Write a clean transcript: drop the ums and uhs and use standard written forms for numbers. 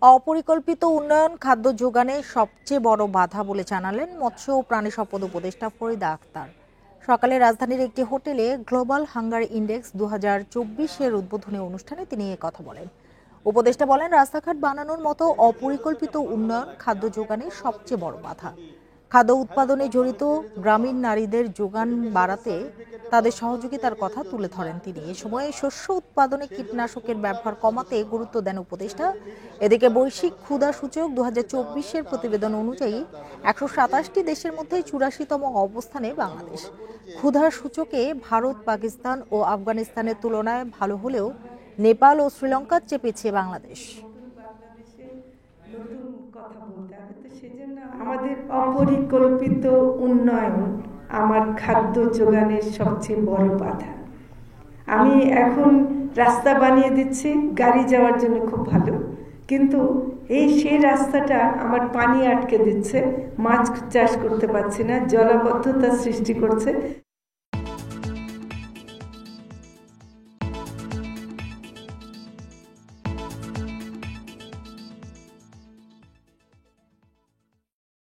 অপরিকল্পিত উন্নয়ন খাদ্য যোগানে সবচেয়ে বড় বাধা বলে জানালেন মৎস্য ও প্রাণী সম্পদ উপদেষ্টা ফরিদা আক্তার। সকালে রাজধানীর একটি হোটেলে গ্লোবাল হাঙ্গার ইন্ডেক্স 2024-এর উদ্বোধনী অনুষ্ঠানে তিনি কথা বলেন। উপদেষ্টা বলেন, রাস্তাঘাট বানানোর মতো অপরিকল্পিত উন্নয়ন খাদ্য যোগানে সবচেয়ে বড় বাধা। খাদ্য উৎপাদনে জড়িত গ্রামীণ নারীদের যোগান বাড়াতে তাদের সহযোগিতার কথা তুলে ধরেন তিনি। এ সময় শস্য উৎপাদনে কীটনাশকের ব্যবহার কমাতে গুরুত্ব দেন উপদেষ্টা। এদিকে বৈশ্বিক ক্ষুধা সূচক 2024-এর প্রতিবেদন অনুযায়ী 127টি দেশের মধ্যে 84তম অবস্থানে বাংলাদেশ। ক্ষুধা সূচকে ভারত, পাকিস্তান ও আফগানিস্তানের তুলনায় ভালো হলেও নেপাল ও শ্রীলঙ্কার চেয়ে পিছিয়ে বাংলাদেশ। সেজন্য আমাদের অপরিকল্পিত উন্নয়ন আমার খাদ্য যোগানের সবচেয়ে বড় বাধা। আমি এখন রাস্তা বানিয়ে দিচ্ছি, গাড়ি যাওয়ার জন্য খুব ভালো, কিন্তু সেই রাস্তাটা আমার পানি আটকে দিচ্ছে, মাছ চাষ করতে পারছি না, জলাবদ্ধতা সৃষ্টি করছে।